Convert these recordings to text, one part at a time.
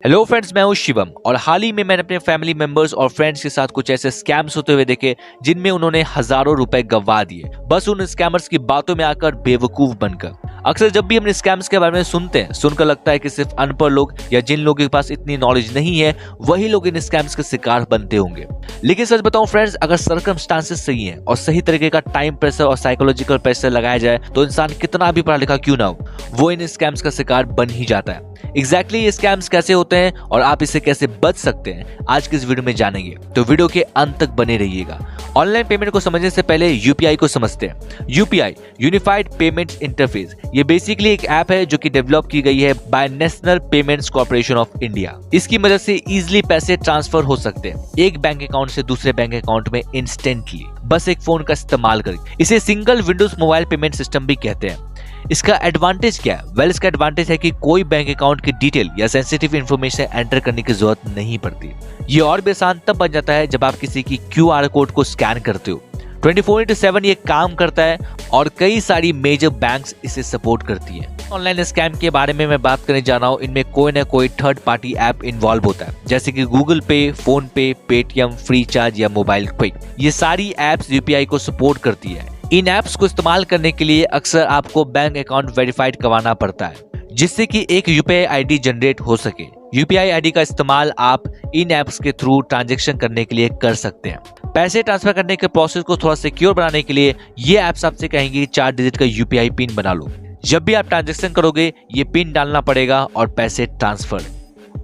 Hello friends, मैं हूं शिवम और हाल ही में मैंने अपने फैमिली मेंबर्स और फ्रेंड्स के साथ कुछ ऐसे स्कैम्स होते हुए देखे जिनमें उन्होंने हजारों रुपए गंवा दिए बस उन स्कैमर्स की बातों में आकर बेवकूफ बनकर। अक्सर जब भी हम स्कैम्स के बारे में सुनते हैं सुनकर लगता है कि सिर्फ अनपढ़ लोग या जिन लोगों के पास इतनी नॉलेज नहीं है वही लोग इन स्कैम्स के शिकार बनते होंगे। लेकिन सच बताऊं फ्रेंड्स, अगर सर्कमस्टांसेस सही है और सही तरीके का टाइम प्रेशर और साइकोलॉजिकल प्रेशर लगाया जाए तो इंसान कितना भी पढ़ा लिखा क्यों ना हो वो इन स्कैम्स का शिकार बन ही जाता है। एग्जैक्टली ये स्कैम्स कैसे होते हैं और आप इससे कैसे बच सकते हैं आज के इस वीडियो में जानेंगे, तो वीडियो के अंत तक बने रहिएगा। ऑनलाइन पेमेंट को समझने से पहले यूपीआई को समझते हैं। यूपीआई यूनिफाइड पेमेंट्स इंटरफेस, ये बेसिकली एक ऐप है जो कि डेवलप की गई है by national payments corporation of India. इसकी मदद से इजीली पैसे ट्रांसफर हो सकते हैं एक बैंक अकाउंट से दूसरे बैंक अकाउंट में इंस्टेंटली, बस एक फोन का इस्तेमाल करके। इसे single Windows mobile payment system भी कहते हैं। इसका एडवांटेज क्या है? वेल, इसका एडवांटेज है कि कोई बैंक अकाउंट की डिटेल या सेंसिटिव इंफॉर्मेशन एंटर करने की जरूरत नहीं पड़ती। ये और भी आसान तब बन जाता है जब आप किसी की क्यूआर कोड को स्कैन करते हो। 24/7 ये काम करता है और कई सारी मेजर बैंक्स इसे सपोर्ट करती है। ऑनलाइन स्कैम के बारे में मैं बात करने जा रहा हूँ, इनमें कोई ना कोई थर्ड पार्टी ऐप इन्वॉल्व होता है, जैसे कि गूगल पे, फोन पे, पेटीएम, फ्रीचार्ज या मोबाइल क्विक। ये सारी एप्स यूपीआई को सपोर्ट करती है। इन एप्स को इस्तेमाल करने के लिए अक्सर आपको बैंक अकाउंट वेरीफाइड करवाना पड़ता है जिससे कि एक यूपीआई आईडी जनरेट हो सके। यूपीआई आईडी का इस्तेमाल आप इन एप्स के थ्रू ट्रांजैक्शन करने के लिए कर सकते हैं। पैसे ट्रांसफर करने के प्रोसेस को थोड़ा सिक्योर बनाने के लिए ये एप्स आपसे कहेंगे 4 डिजिट का यूपीआई पिन बना लो। जब भी आप ट्रांजैक्शन करोगे ये पिन डालना पड़ेगा और पैसे ट्रांसफर।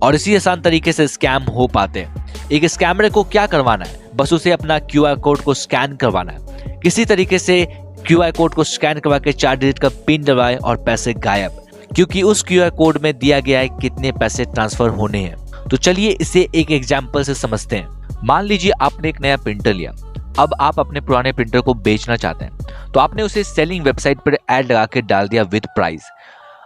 और इसी आसान तरीके से स्कैम हो पाते हैं। एक स्कैमर को क्या करवाना है, बस उसे अपना क्यूआर कोड को स्कैन करवाना है। किसी तरीके से क्यूआर कोड को स्कैन करवा के 4 डिजिट का पिन दबाए और पैसे गायब, क्योंकि उस क्यूआर कोड में दिया गया है कितने पैसे ट्रांसफर होने हैं। तो चलिए इसे एक एग्जांपल से समझते हैं। मान लीजिए आपने एक नया प्रिंटर लिया, अब आप अपने पुराने प्रिंटर को बेचना चाहते हैं तो आपने उसे सेलिंग वेबसाइट पर ऐड लगा के डाल दिया विद प्राइस।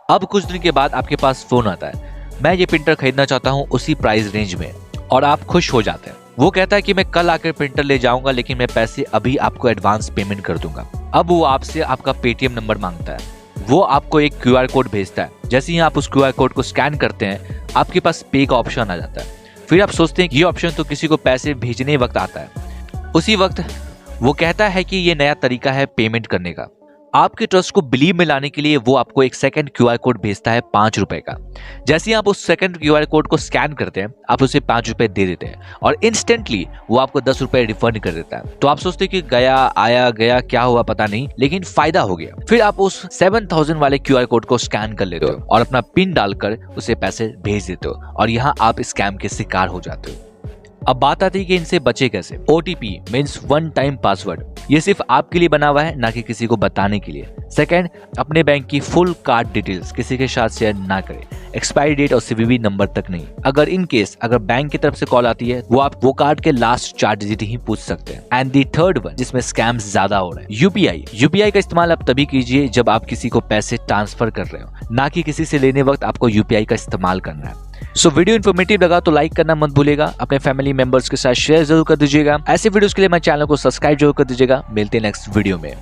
अब कुछ दिन के बाद आपके पास फोन आता है, मैं ये प्रिंटर खरीदना चाहता हूँ उसी प्राइस रेंज में, और आप खुश हो जाते हैं। वो कहता है कि मैं कल आकर प्रिंटर ले जाऊंगा लेकिन मैं पैसे अभी आपको एडवांस पेमेंट कर दूंगा। अब वो आपसे आपका पेटीएम नंबर मांगता है, वो आपको एक क्यूआर कोड भेजता है। जैसे ही आप उस क्यूआर कोड को स्कैन करते हैं आपके पास पे का ऑप्शन आ जाता है। फिर आप सोचते हैं कि ये ऑप्शन तो किसी को पैसे भेजने वक्त आता है। उसी वक्त वो कहता है कि ये नया तरीका है पेमेंट करने का। आपके ट्रस्ट को बिलीव में लाने के लिए वो आपको एक सेकंड क्यूआर कोड भेजता है 5 रुपए का। जैसे ही आप उस सेकंड क्यूआर कोड को स्कैन करते हैं आप उसे 5 रुपए दे देते हैं और इंस्टेंटली वो आपको 10 रुपए रिफंड कर देता है। तो आप सोचते हैं कि गया आया गया क्या हुआ पता नहीं, लेकिन फायदा हो गया। फिर आप उस 7000 वाले क्यूआर कोड को स्कैन कर लेते हो और अपना पिन डालकर उसे पैसे भेज देते हो और यहाँ आप स्कैम के शिकार हो जाते हो। अब बात आती है कि इनसे बचे कैसे। OTP means one time password, ये सिर्फ आपके लिए बना हुआ है ना कि किसी को बताने के लिए। सेकंड, अपने बैंक की फुल कार्ड डिटेल्स किसी के साथ शेयर ना करें, एक्सपायरी डेट और सीवीवी नंबर तक नहीं। अगर बैंक की तरफ से कॉल आती है वो कार्ड के लास्ट 4 डिजिट ही पूछ सकते हैं। एंड दी थर्ड वन जिसमें स्कैम्स ज्यादा हो रहे हैं, यूपीआई का इस्तेमाल आप तभी कीजिए जब आप किसी को पैसे ट्रांसफर कर रहे हो, ना कि किसी से लेने वक्त आपको यूपीआई का इस्तेमाल करना है। सो वीडियो इन्फॉर्मेटिव लगा तो लाइक करना मत भूलिएगा, अपने फैमिली मेंबर्स के साथ शेयर जरूर कर दीजिएगा। ऐसे वीडियोस के लिए मेरे चैनल को सब्सक्राइब जरूर कर दीजिएगा। मिलते हैं नेक्स्ट वीडियो में।